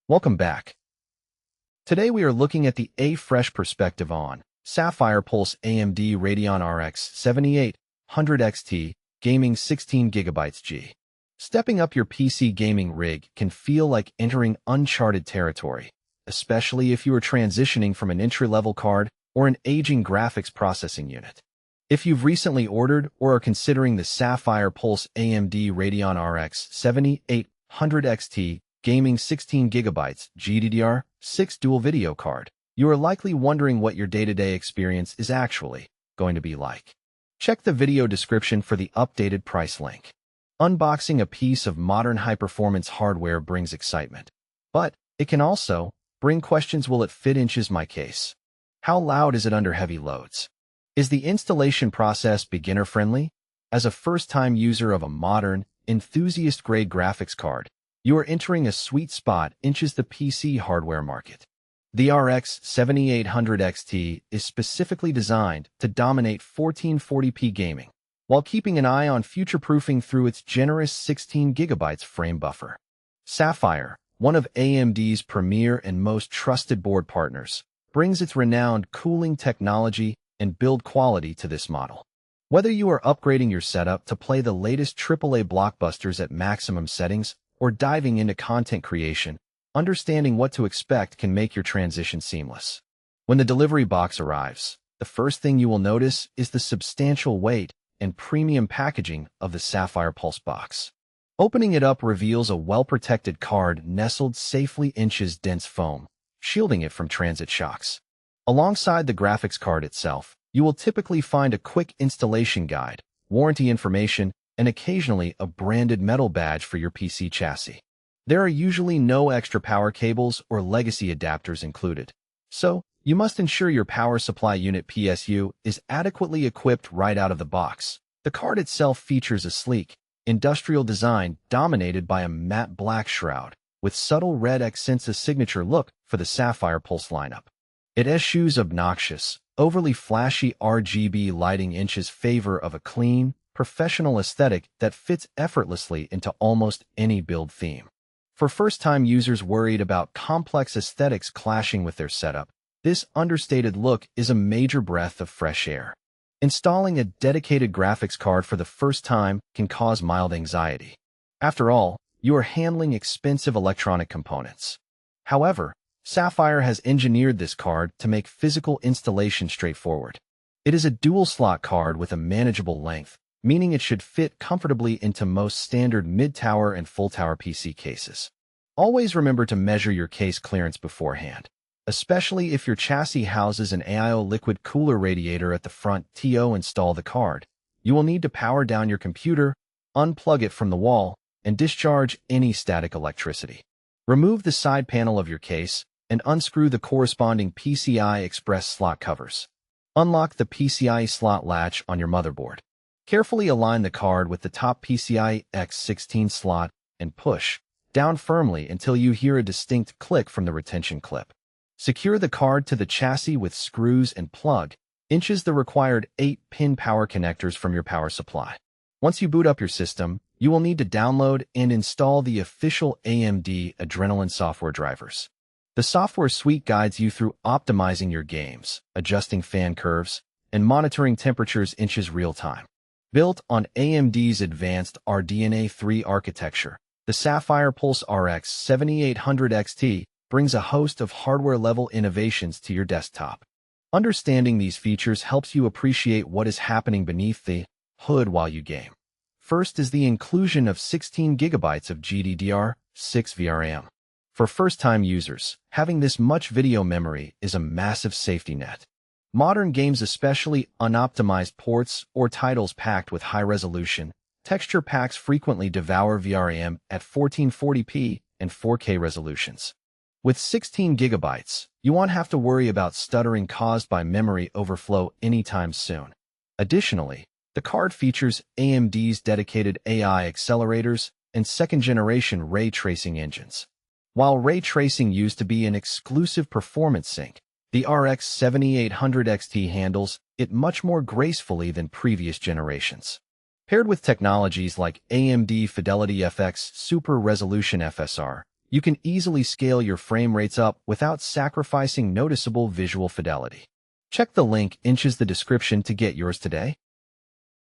Welcome back. Today we are looking at the fresh perspective on Sapphire Pulse AMD Radeon RX 7800 XT Gaming 16GB G. Stepping up your PC gaming rig can feel like entering uncharted territory, especially if you are transitioning from an entry-level card or an aging graphics processing unit. If you've recently ordered or are considering the Sapphire Pulse AMD Radeon RX 7800 XT Gaming 16GB GDDR6 dual video card, you are likely wondering what your day-to-day experience is actually going to be like. Check the video description for the updated price link. Unboxing a piece of modern high-performance hardware brings excitement, but it can also bring questions. Will it fit inches my case? How loud is it under heavy loads? Is the installation process beginner-friendly? As a first-time user of a modern, enthusiast-grade graphics card, you are entering a sweet spot in the PC hardware market. The RX 7800 XT is specifically designed to dominate 1440p gaming, while keeping an eye on future-proofing through its generous 16GB frame buffer. Sapphire, one of AMD's premier and most trusted board partners, brings its renowned cooling technology and build quality to this model. Whether you are upgrading your setup to play the latest AAA blockbusters at maximum settings or diving into content creation, understanding what to expect can make your transition seamless. When the delivery box arrives, the first thing you will notice is the substantial weight and premium packaging of the Sapphire Pulse box. Opening it up reveals a well-protected card nestled safely in dense foam, shielding it from transit shocks. Alongside the graphics card itself, you will typically find a quick installation guide, warranty information, and occasionally a branded metal badge for your PC chassis. There are usually no extra power cables or legacy adapters included, so you must ensure your power supply unit PSU is adequately equipped right out of the box. The card itself features a sleek, industrial design dominated by a matte black shroud, with subtle red accents, a signature look for the Sapphire Pulse lineup. It eschews obnoxious, overly flashy RGB lighting in favor of a clean, professional aesthetic that fits effortlessly into almost any build theme. For first-time users worried about complex aesthetics clashing with their setup, this understated look is a major breath of fresh air. Installing a dedicated graphics card for the first time can cause mild anxiety. After all, you are handling expensive electronic components. However, Sapphire has engineered this card to make physical installation straightforward. It is a dual-slot card with a manageable length, meaning it should fit comfortably into most standard mid-tower and full-tower PC cases. Always remember to measure your case clearance beforehand, especially if your chassis houses an AIO liquid cooler radiator at the front. To install the card, you will need to power down your computer, unplug it from the wall, and discharge any static electricity. Remove the side panel of your case and unscrew the corresponding PCI Express slot covers. Unlock the PCI slot latch on your motherboard. Carefully align the card with the top PCI X16 slot and push down firmly until you hear a distinct click from the retention clip. Secure the card to the chassis with screws and plug inches the required 8-pin power connectors from your power supply. Once you boot up your system, you will need to download and install the official AMD Adrenalin software drivers. The software suite guides you through optimizing your games, adjusting fan curves, and monitoring temperatures in real time. Built on AMD's advanced RDNA 3 architecture, the Sapphire Pulse RX 7800 XT brings a host of hardware-level innovations to your desktop. Understanding these features helps you appreciate what is happening beneath the hood while you game. First is the inclusion of 16GB of GDDR6 VRAM. For first-time users, having this much video memory is a massive safety net. Modern games, especially unoptimized ports or titles packed with high-resolution texture packs, frequently devour VRAM at 1440p and 4K resolutions. With 16GB, you won't have to worry about stuttering caused by memory overflow anytime soon. Additionally, the card features AMD's dedicated AI accelerators and second-generation ray tracing engines. While ray tracing used to be an exclusive performance sink, the RX 7800 XT handles it much more gracefully than previous generations. Paired with technologies like AMD Fidelity FX Super Resolution FSR, You can easily scale your frame rates up without sacrificing noticeable visual fidelity. Check the link in the description to get yours today.